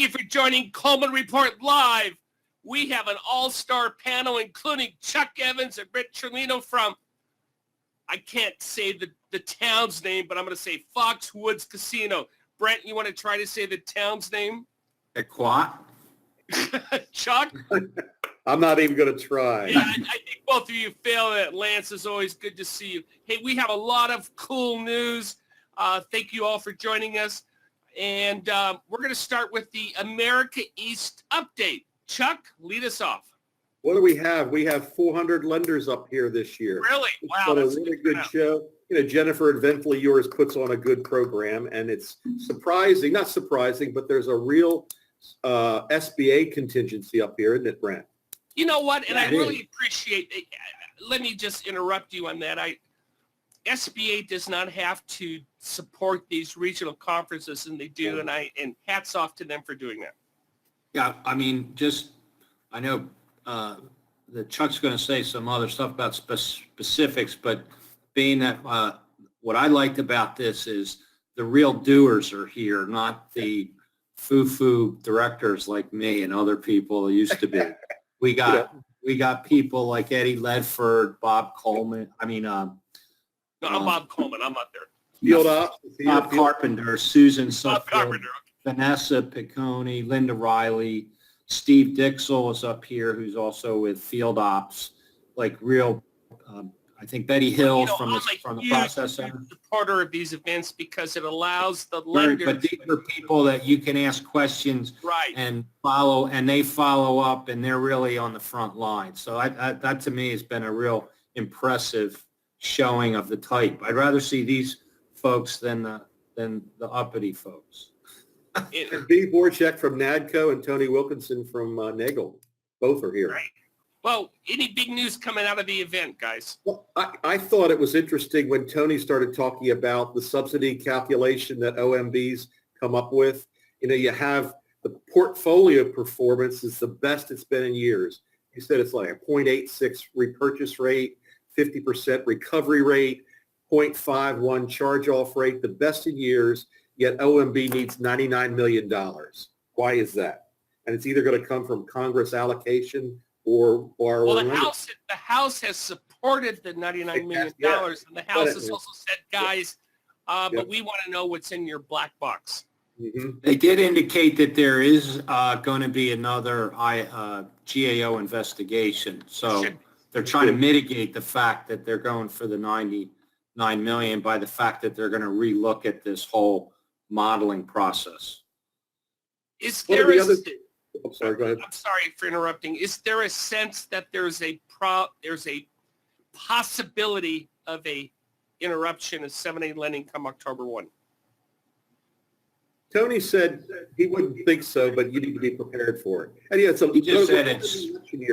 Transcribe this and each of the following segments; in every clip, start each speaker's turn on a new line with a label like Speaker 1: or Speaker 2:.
Speaker 1: you for joining Coleman Report Live. We have an all-star panel, including Chuck Evans and Rich Trelino from, I can't say the town's name, but I'm going to say Foxwoods Casino. Brent, you want to try to say the town's name?
Speaker 2: Equat?
Speaker 1: Chuck?
Speaker 3: I'm not even going to try.
Speaker 1: Yeah, I think both of you failed it. Lance, is always good to see you. Hey, we have a lot of cool news. Thank you all for joining us. And we're going to start with the America East update. Chuck, lead us off.
Speaker 3: What do we have? We have 400 lenders up here this year.
Speaker 1: Really? Wow.
Speaker 3: It's been a really good show. Jennifer, Eventfully Yours puts on a good program, and it's surprising, not surprising, but there's a real SBA contingency up here, isn't it, Brent?
Speaker 1: You know what? And I really appreciate it. Let me just interrupt you on that. SBA does not have to support these regional conferences, and they do, and hats off to them for doing that.
Speaker 2: Yeah, I mean, I know that Chuck's going to say some other stuff about specifics, but being that what I liked about this is the real doers are here, not the foo-foo directors like me and other people used to be. We got people like Eddie Ledford, Bob Coleman. I mean,
Speaker 1: no, I'm Bob Coleman. I'm up there.
Speaker 3: Field Ops.
Speaker 2: Bob Carpenter, Susan
Speaker 1: Bob
Speaker 2: Suffield,
Speaker 1: Carpenter.
Speaker 2: Vanessa Piccone, Linda Riley, Steve Dixell is up here, who's also with Field Ops, like real. I think Betty Hills from the Process Center.
Speaker 1: I'm a supporter of these events because it allows the lenders.
Speaker 2: But these are people that you can ask questions and follow, and they follow up, and they're really on the front line. So that to me has been a real impressive showing of the type. I'd rather see these folks than the uppity folks.
Speaker 3: And B. Borchek from NADCO and Tony Wilkinson from Nagel. Both are here.
Speaker 1: Right. Well, any big news coming out of the event, guys?
Speaker 3: Well, I thought it was interesting when Tony started talking about the subsidy calculation that OMBs come up with. You have the portfolio performance is the best it's been in years. He said it's like a 0.86 repurchase rate, 50% recovery rate, 0.51 charge-off rate, the best in years, yet OMB needs $99 million. Why is that? And it's either going to come from Congress allocation or
Speaker 1: the House has supported the $99 million, and the House has also said, guys, but we want to know what's in your black box.
Speaker 3: Mm-hmm.
Speaker 2: They did indicate that there is going to be another GAO investigation. So they're trying to mitigate the fact that they're going for the $99 million by the fact that they're going to relook at this whole modeling process.
Speaker 1: Is there
Speaker 3: I'm sorry, go ahead.
Speaker 1: I'm sorry for interrupting. Is there a sense that there's a possibility of a interruption of 7(a) lending come October 1?
Speaker 3: Tony said he wouldn't think so, but you need to be prepared for it. And
Speaker 2: he just said it's we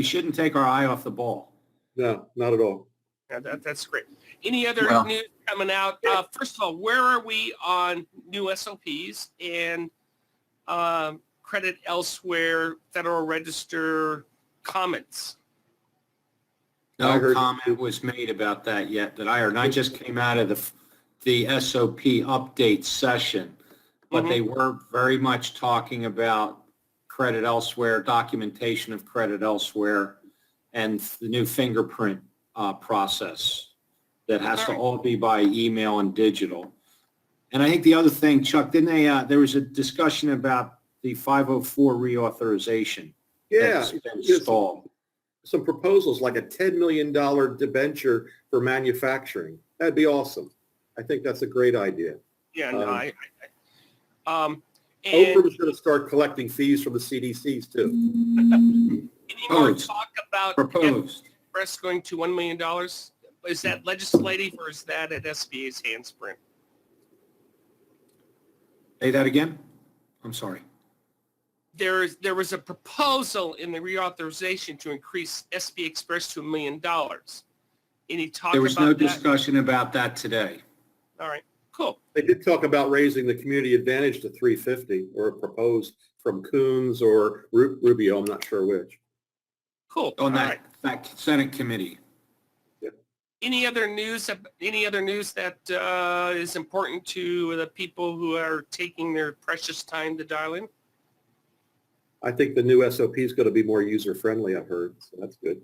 Speaker 2: shouldn't take our eye off the ball.
Speaker 3: No, not at all.
Speaker 1: Yeah, that's great. Any other news coming out? First of all, where are we on new SOPs and credit elsewhere, Federal Register comments?
Speaker 2: No comment was made about that yet that I heard. And I just came out of the SOP update session, but they were very much talking about credit elsewhere, documentation of credit elsewhere, and the new fingerprint process that has to all be by email and digital. And I think the other thing, Chuck, didn't they, there was a discussion about the 504 reauthorization.
Speaker 3: Yeah.
Speaker 2: Installed.
Speaker 3: Some proposals like a $10 million debenture for manufacturing. That'd be awesome. I think that's a great idea.
Speaker 1: Yeah,
Speaker 3: Oprah was going to start collecting fees from the CDCs too.
Speaker 1: Any more talk about
Speaker 2: proposed
Speaker 1: Express going to $1 million? Is that legislative or is that at SBA's handprint?
Speaker 2: Say that again? I'm sorry.
Speaker 1: There was a proposal in the reauthorization to increase SBA Express to $1 million. Any talk about that?
Speaker 2: There was no discussion about that today.
Speaker 1: All right, cool.
Speaker 3: They did talk about raising the community advantage to 350 or proposed from Coons or Rubio. I'm not sure which.
Speaker 1: Cool.
Speaker 2: On that Senate committee.
Speaker 3: Yeah.
Speaker 1: Any other news? Any other news that is important to the people who are taking their precious time to dial in?
Speaker 3: I think the new SOP is going to be more user-friendly, I've heard, so that's good.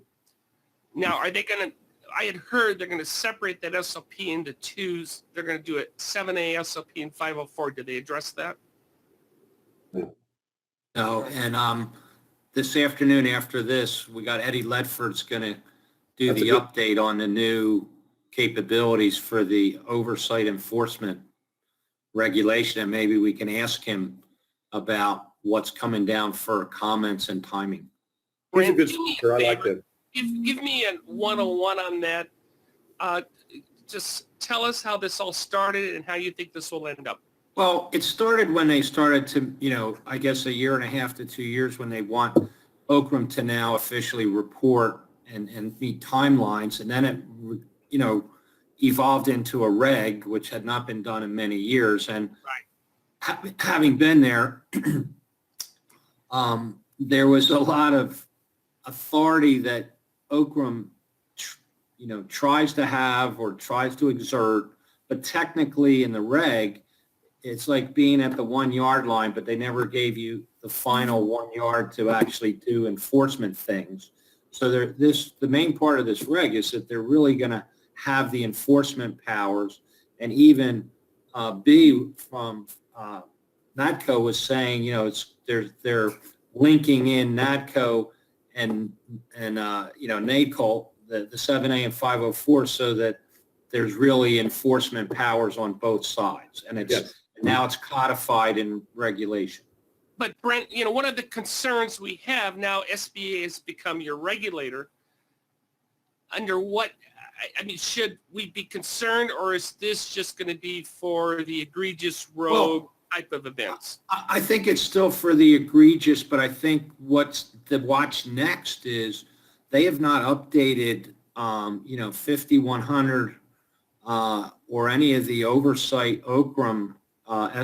Speaker 1: Now, are they going to, I had heard they're going to separate that SOP into twos. They're going to do it 7A SOP and 504. Did they address that?
Speaker 2: No, and this afternoon after this, we got Eddie Ledford's going to do
Speaker 3: That's
Speaker 2: the
Speaker 3: a good-
Speaker 2: update on the new capabilities for the oversight enforcement regulation, and maybe we can ask him about what's coming down for comments and timing.
Speaker 3: He's a
Speaker 1: Brent,
Speaker 3: good
Speaker 1: do me a
Speaker 3: speaker. I like
Speaker 1: favor.
Speaker 3: him.
Speaker 1: Give me a 101 on that. Just tell us how this all started and how you think this will end up.
Speaker 2: Well, it started when they started to, I guess a year and a half to 2 years when they want Oakram to now officially report and meet timelines. And then it, evolved into a reg, which had not been done in many years. And having been there, there was a lot of authority that Oakram, tries to have or tries to exert, but technically in the reg, it's like being at the 1 yard line, but they never gave you the final 1 yard to actually do enforcement things. So the main part of this reg is that they're really going to have the enforcement powers, and even B from NATCO was saying, they're linking in NATCO and NACOL, the 7A and 504, so that there's really enforcement powers on both sides, and now it's codified in regulation.
Speaker 1: But Brent, one of the concerns we have now, SBA has become your regulator. Under what, should we be concerned, or is this just going to be for the egregious rogue type of events?
Speaker 2: I think it's still for the egregious, but I think what's the watch next is they have not updated, 5100 or any of the oversight Oakram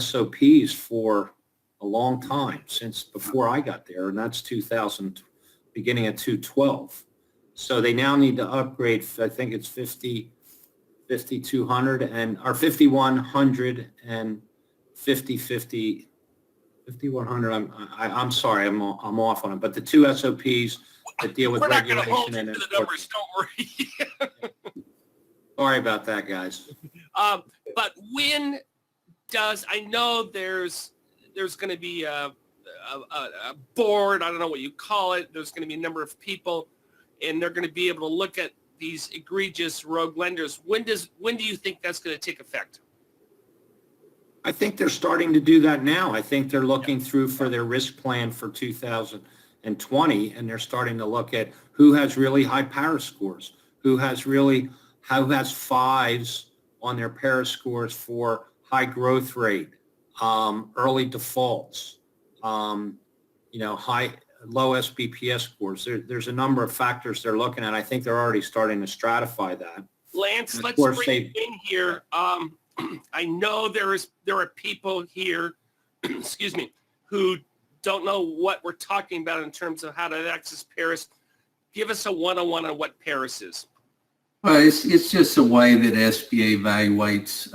Speaker 2: SOPs for a long time, since before I got there, and that's 2000, beginning of 2012. So they now need to upgrade, I think it's 5200 or 5100 and 5100. I'm sorry, I'm off on it, but the two SOPs that deal with regulation and
Speaker 1: the numbers, don't worry.
Speaker 2: Sorry about that, guys.
Speaker 1: But when I know there's going to be a board, I don't know what you call it, there's going to be a number of people, and they're going to be able to look at these egregious rogue lenders. When do you think that's going to take effect?
Speaker 2: I think they're starting to do that now. I think they're looking through for their risk plan for 2020, and they're starting to look at who has really high Paris scores, who has fives on their Paris scores for high growth rate, early defaults, low SBPS scores. There's a number of factors they're looking at. I think they're already starting to stratify that.
Speaker 1: Lance, let's bring you in here. I know there are people here, excuse me, who don't know what we're talking about in terms of how to access Paris. Give us a one-on-one on what Paris is.
Speaker 4: Well, it's just a way that SBA evaluates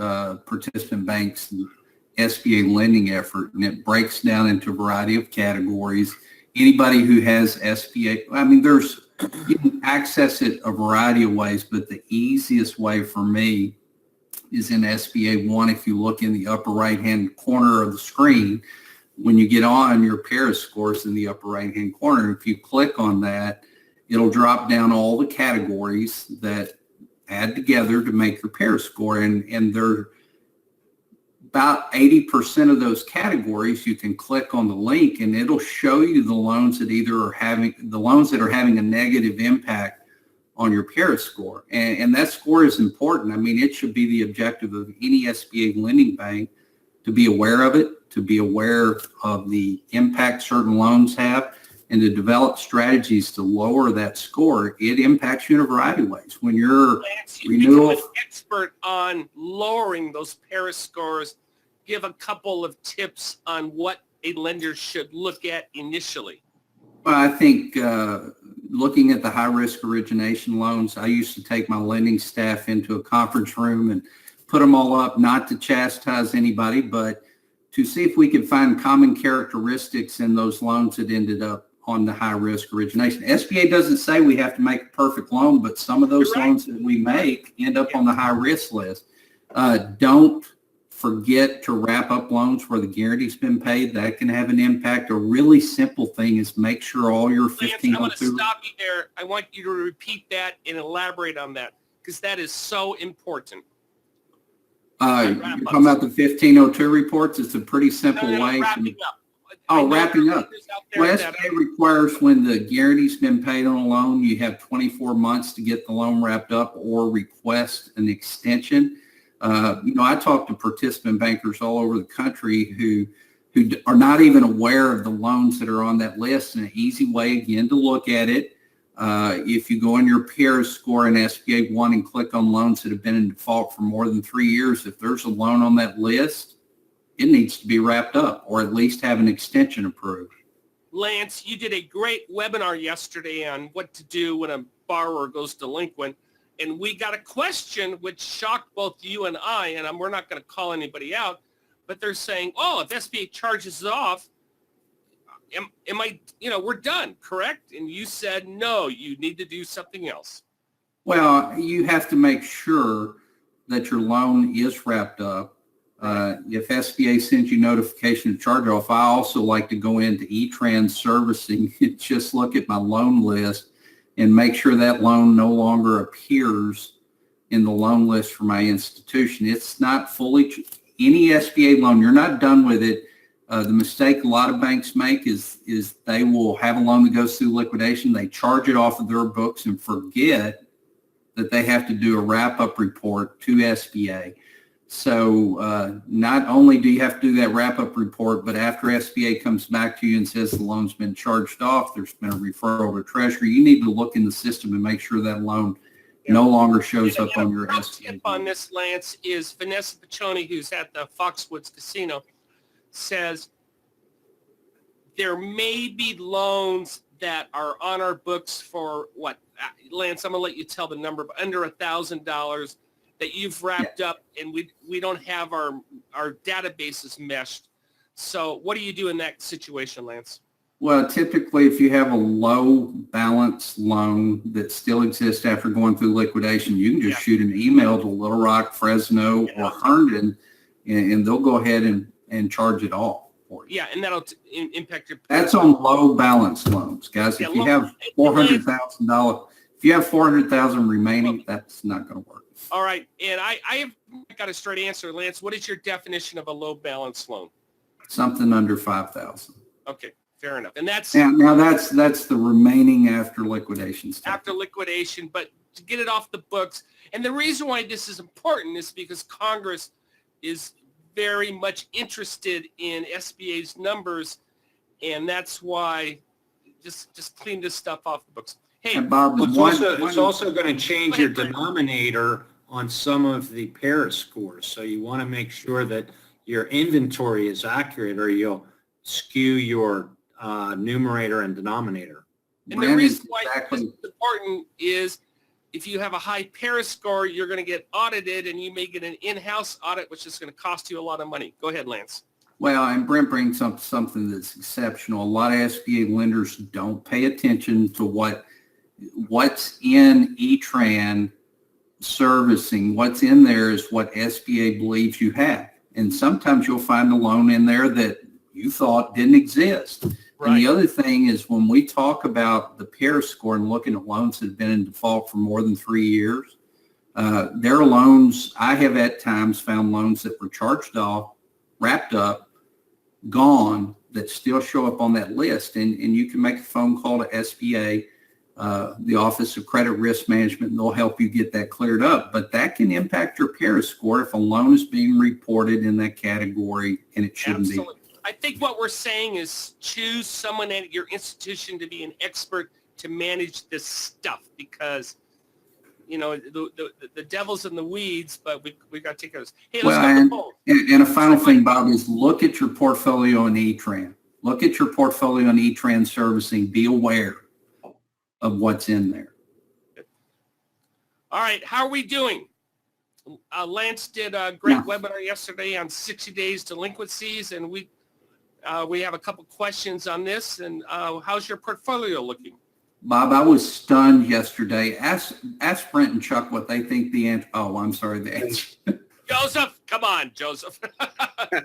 Speaker 4: participant banks' SBA lending effort, and it breaks down into a variety of categories. Anybody who has SBA, you can access it a variety of ways, but the easiest way for me is in SBA 1. If you look in the upper right-hand corner of the screen, when you get on your Paris scores in the upper right-hand corner, if you click on that, it'll drop down all the categories that add together to make your Paris score. And there about 80% of those categories, you can click on the link and it'll show you the loans that are having a negative impact on your Paris score. And that score is important. It should be the objective of any SBA lending bank to be aware of it, to be aware of the impact certain loans have, and to develop strategies to lower that score. It impacts you in a variety of ways. When you're
Speaker 1: Lance, you become an expert on lowering those Paris scores. Give a couple of tips on what a lender should look at initially.
Speaker 4: Well, I think looking at the high-risk origination loans, I used to take my lending staff into a conference room and put them all up, not to chastise anybody, but to see if we could find common characteristics in those loans that ended up on the high-risk origination. SBA doesn't say we have to make a perfect loan, but some of those loans that we make end up on the high-risk list. Don't forget to wrap up loans where the guarantee's been paid. That can have an impact. A really simple thing is make sure all your 1502.
Speaker 1: Lance, I'm going to stop you there. I want you to repeat that and elaborate on that because that is so important.
Speaker 4: You're talking about the 1502 reports. It's a pretty simple way.
Speaker 1: Wrapping up.
Speaker 4: Wrapping up. Well, SBA requires when the guarantee's been paid on a loan, you have 24 months to get the loan wrapped up or request an extension. I talk to participant bankers all over the country who are not even aware of the loans that are on that list. And an easy way, again, to look at it, if you go on your PARE score in SBA 1 and click on loans that have been in default for more than 3 years, if there's a loan on that list, it needs to be wrapped up or at least have an extension approved.
Speaker 1: Lance, you did a great webinar yesterday on what to do when a borrower goes delinquent. And we got a question which shocked both you and I, and we're not going to call anybody out, but they're saying, oh, if SBA charges it off, am I, we're done, correct? And you said, no, you need to do something else.
Speaker 4: Well, you have to make sure that your loan is wrapped up. If SBA sends you notification of charge off, I also like to go into E-Trans servicing and just look at my loan list and make sure that loan no longer appears in the loan list for my institution. It's not fully, any SBA loan, you're not done with it. The mistake a lot of banks make is they will have a loan that goes through liquidation. They charge it off of their books and forget that they have to do a wrap-up report to SBA. So not only do you have to do that wrap-up report, but after SBA comes back to you and says the loan's been charged off, there's been a referral to Treasury, you need to look in the system and make sure that loan no longer shows up on your SBA.
Speaker 1: Tip on this, Lance, is Vanessa Piccioni, who's at the Foxwoods Casino, says there may be loans that are on our books for what, Lance, I'm going to let you tell the number, but under $1,000 that you've wrapped up, and we don't have our databases meshed. So what do you do in that situation, Lance?
Speaker 4: Well, typically, if you have a low balance loan that still exists after going through liquidation, you can just shoot an email to Little Rock, Fresno, or Herndon, and they'll go ahead and charge it off for you.
Speaker 1: Yeah, and that'll impact your...
Speaker 4: That's on low balance loans, guys. If you have $400,000, if you have $400,000 remaining, that's not going to work.
Speaker 1: All right, and I have got a straight answer, Lance. What is your definition of a low balance loan?
Speaker 4: Something under $5,000.
Speaker 1: Okay, fair enough. And that's
Speaker 4: now that's the remaining after liquidation stuff.
Speaker 1: After liquidation, but to get it off the books. And the reason why this is important is because Congress is very much interested in SBA's numbers, and that's why just clean this stuff off the books. Hey,
Speaker 4: Bob,
Speaker 2: it's also going to change your denominator on some of the PARE scores. So you want to make sure that your inventory is accurate or you'll skew your numerator and denominator.
Speaker 1: And the reason why this is important is if you have a high PARE score, you're going to get audited and you may get an in-house audit, which is going to cost you a lot of money. Go ahead, Lance.
Speaker 4: Well, and Brent brings up something that's exceptional. A lot of SBA lenders don't pay attention to what's in E-Tran servicing. What's in there is what SBA believes you have. And sometimes you'll find a loan in there that you thought didn't exist. Right. And the other thing is when we talk about the PARE score and looking at loans that have been in default for more than 3 years, there are loans, I have at times found loans that were charged off, wrapped up, gone, that still show up on that list. And you can make a phone call to SBA, the Office of Credit Risk Management, and they'll help you get that cleared up. But that can impact your PARE score if a loan is being reported in that category and it shouldn't be.
Speaker 1: I think what we're saying is choose someone at your institution to be an expert to manage this stuff because, the devil's in the weeds, but we got to take care of this. Hey, let's go to the poll.
Speaker 4: And a final thing, Bob, is look at your portfolio in E-Tran. Look at your portfolio in E-Tran servicing. Be aware. of what's in there.
Speaker 1: All right, how are we doing? Lance did a great
Speaker 4: Yeah.
Speaker 1: webinar yesterday on 60 days delinquencies, and we have a couple questions on this. And how's your portfolio looking?
Speaker 4: Bob, I was stunned yesterday. Ask Brent and Chuck what they think the answer. Oh, I'm sorry. The answer.
Speaker 1: Joseph, come on, Joseph.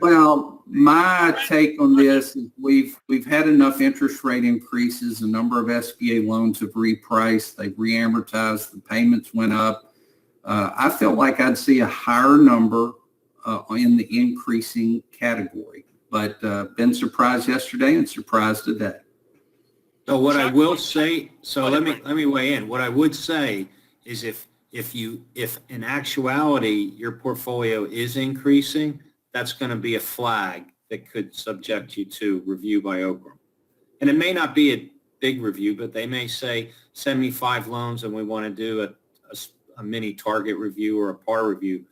Speaker 4: Well, my take on this is we've had enough interest rate increases. A number of SBA loans have repriced. They've reamortized. The payments went up. I felt like I'd see a higher number in the increasing category, but been surprised yesterday and surprised today.
Speaker 2: So what I
Speaker 1: Chuck,
Speaker 2: will say, so
Speaker 1: go
Speaker 2: let
Speaker 1: ahead,
Speaker 2: me weigh in. What I would say is if in actuality your portfolio is increasing, that's going to be a flag that could subject you to review by Oakland. And it may not be a big review, but they may say, send me 5 loans and we want to do a mini target review or a par review,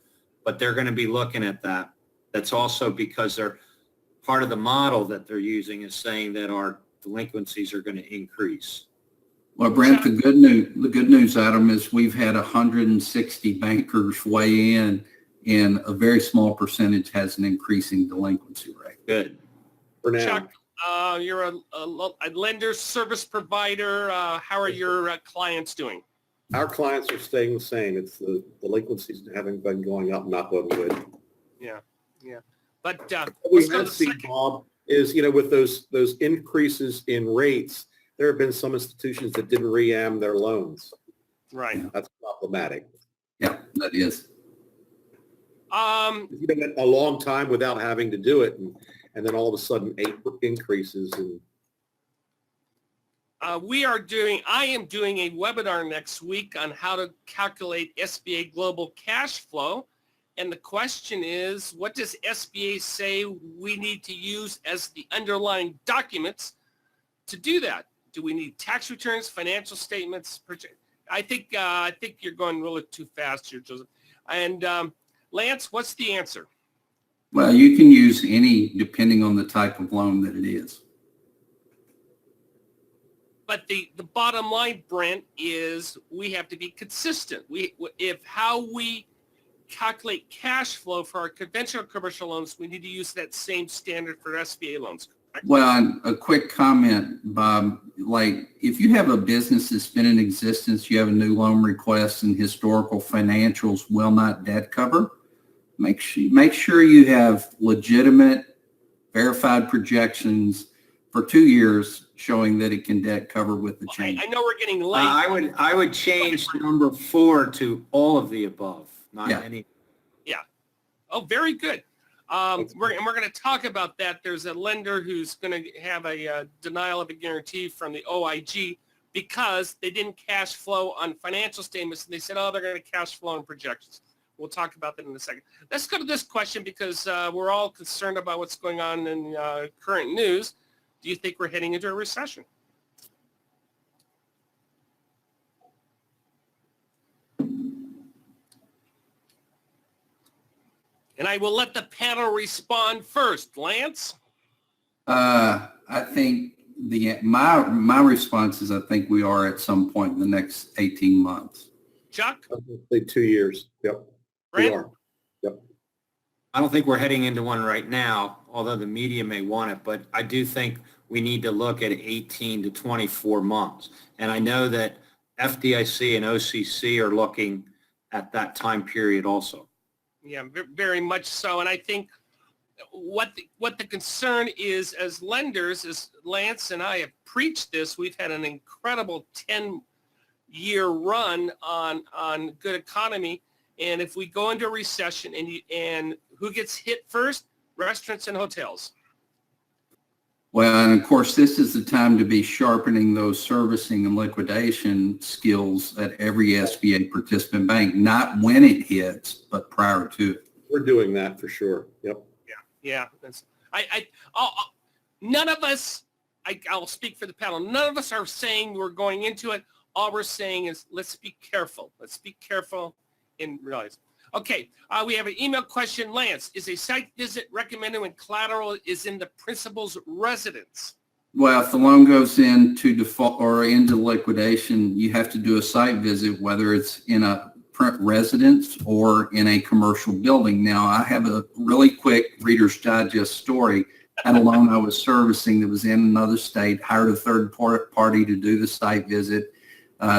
Speaker 2: but they're going to be looking at that. That's also because they're part of the model that they're using is saying that our delinquencies are going to increase.
Speaker 4: Well, Brent, the good news, Adam, is we've had 160 bankers weigh in, and a very small percentage has an increasing delinquency rate.
Speaker 2: Good.
Speaker 3: For now.
Speaker 1: Chuck, you're a lender service provider. How are your clients doing?
Speaker 3: Our clients are staying the same. It's the delinquencies haven't been going up, knock on wood.
Speaker 1: Yeah. But
Speaker 3: What
Speaker 1: let's
Speaker 3: we
Speaker 1: go to
Speaker 3: have
Speaker 1: the
Speaker 3: seen,
Speaker 1: second.
Speaker 3: Bob, is, with those increases in rates, there have been some institutions that didn't re-am their loans.
Speaker 1: Right.
Speaker 3: That's problematic.
Speaker 4: Yeah, that is.
Speaker 3: You went a long time without having to do it, and then all of a sudden 8 increases. And
Speaker 1: I am doing a webinar next week on how to calculate SBA global cash flow. And the question is, what does SBA say we need to use as the underlying documents to do that? Do we need tax returns, financial statements? I think you're going a little too fast here, Joseph. And Lance, what's the answer?
Speaker 4: Well, you can use any depending on the type of loan that it is.
Speaker 1: But the bottom line, Brent, is we have to be consistent. If how we calculate cash flow for our conventional commercial loans, we need to use that same standard for SBA loans. Correct?
Speaker 4: Well, a quick comment, Bob, like if you have a business that's been in existence, you have a new loan request and historical financials will not debt cover, make sure you have legitimate verified projections for 2 years showing that it can debt cover with the change.
Speaker 1: I know we're getting late.
Speaker 2: I would change number 4 to all of the above, not any.
Speaker 1: Yeah. Oh, very good. We're going to talk about that. There's a lender who's going to have a denial of a guarantee from the OIG because they didn't cash flow on financial statements, and they said, oh, they're going to cash flow on projections. We'll talk about that in a second. Let's go to this question because we're all concerned about what's going on in current news. Do you think we're heading into a recession? And I will let the panel respond first. Lance?
Speaker 4: I think my response is I think we are at some point in the next 18 months.
Speaker 1: Chuck?
Speaker 3: I would say 2 years. Yep.
Speaker 1: Brent?
Speaker 3: We are. Yep.
Speaker 2: I don't think we're heading into one right now, although the media may want it, but I do think we need to look at 18 to 24 months. And I know that FDIC and OCC are looking at that time period also.
Speaker 1: Yeah, very much so. And I think what the concern is as lenders, as Lance and I have preached this, we've had an incredible 10-year run on good economy. And if we go into a recession and who gets hit first? Restaurants and hotels.
Speaker 4: Well, and of course, this is the time to be sharpening those servicing and liquidation skills at every SBA participant bank, not when it hits, but prior to it.
Speaker 3: We're doing that for sure. Yep.
Speaker 1: Yeah. None of us, I'll speak for the panel, none of us are saying we're going into it. All we're saying is let's be careful. Let's be careful and realize. Okay, we have an email question. Lance, is a site visit recommended when collateral is in the principal's residence?
Speaker 4: Well, if the loan goes into default or into liquidation, you have to do a site visit, whether it's in a residence or in a commercial building. Now, I have a really quick Reader's Digest story. I had a loan I was servicing that was in another state, hired a third party to do the site visit.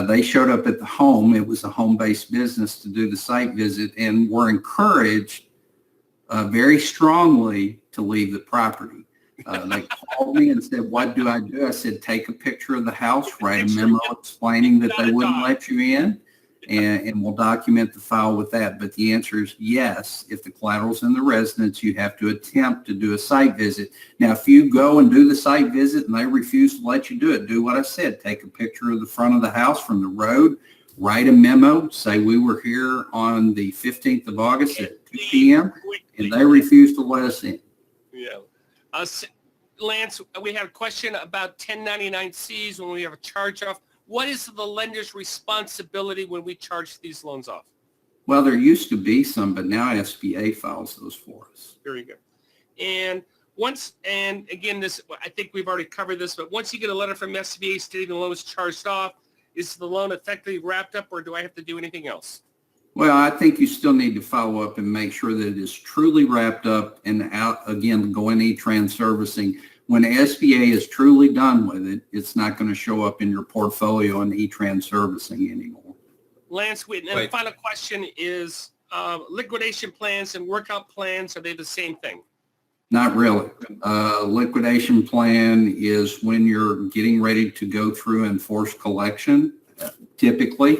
Speaker 4: They showed up at the home. It was a home-based business to do the site visit and were encouraged very strongly to leave the property. They called me and said, what do I do? I said, take a picture of the house, write a memo explaining that they wouldn't let you in, and we'll document the file with that. But the answer is yes. If the collateral's in the residence, you have to attempt to do a site visit. Now, if you go and do the site visit and they refuse to let you do it, do what I said. Take a picture of the front of the house from the road, write a memo, say we were here on the 15th of August at 2 p.m., and they refuse to let us in.
Speaker 1: Yeah. Lance, we had a question about 1099-Cs when we have a charge-off. What is the lender's responsibility when we charge these loans off?
Speaker 4: Well, there used to be some, but now SBA files those for us.
Speaker 1: Very good. And again, this, I think we've already covered this, but once you get a letter from SBA stating the loan is charged off, is the loan effectively wrapped up, or do I have to do anything else?
Speaker 4: Well, I think you still need to follow up and make sure that it is truly wrapped up and out, again, going e-trans servicing. When SBA is truly done with it, it's not going to show up in your portfolio in e-trans servicing anymore.
Speaker 1: Lance, and the final question is, liquidation plans and workout plans, are they the same thing?
Speaker 4: Not really. Liquidation plan is when you're getting ready to go through and force collection, typically.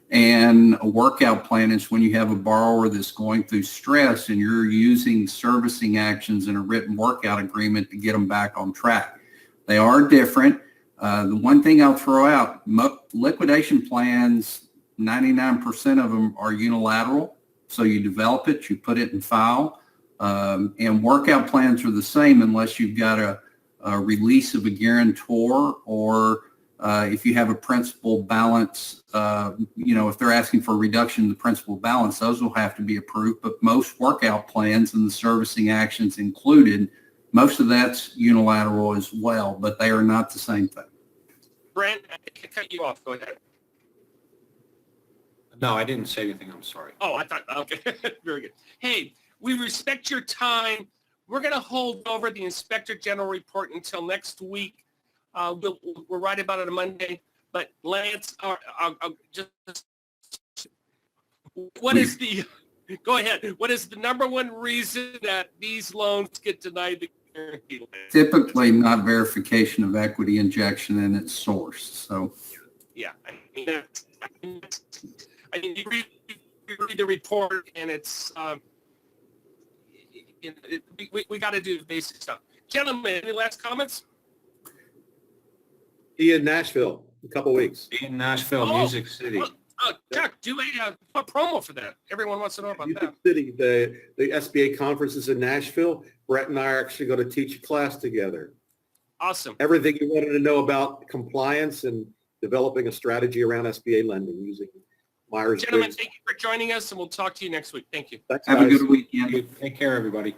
Speaker 4: And a workout plan is when you have a borrower that's going through stress and you're using servicing actions and a written workout agreement to get them back on track. They are different. The one thing I'll throw out, liquidation plans, 99% of them are unilateral. So you develop it, you put it in file, and workout plans are the same unless you've got a release of a guarantor or if you have a principal balance, if they're asking for a reduction in the principal balance, those will have to be approved. But most workout plans and the servicing actions included, most of that's unilateral as well, but they are not the same thing.
Speaker 1: Brent, I can cut you off. Go ahead.
Speaker 2: No, I didn't say anything. I'm sorry.
Speaker 1: Oh, I thought, okay. Very good. Hey, we respect your time. We're going to hold over the Inspector General report until next week. We're right about it on Monday, but Lance, what is the, go ahead, what is the number one reason that these loans get denied the guarantee?
Speaker 4: Typically not verification of equity injection in its source. So,
Speaker 1: yeah, I mean, you read the report and it's, we got to do the basic stuff. Gentlemen, any last comments?
Speaker 3: Be in Nashville in a couple of weeks.
Speaker 2: Be in Nashville, Music City.
Speaker 1: Chuck, do a promo for that. Everyone wants to know about
Speaker 3: Music
Speaker 1: that.
Speaker 3: City, the SBA conference is in Nashville. Brett and I are actually going to teach a class together.
Speaker 1: Awesome.
Speaker 3: Everything you wanted to know about compliance and developing a strategy around SBA lending using Myers-Briggs.
Speaker 1: Gentlemen, thank you for joining us, and we'll talk to you next week. Thank you.
Speaker 3: Thanks,
Speaker 4: have a
Speaker 3: guys.
Speaker 4: good weekend.
Speaker 2: Take care, everybody.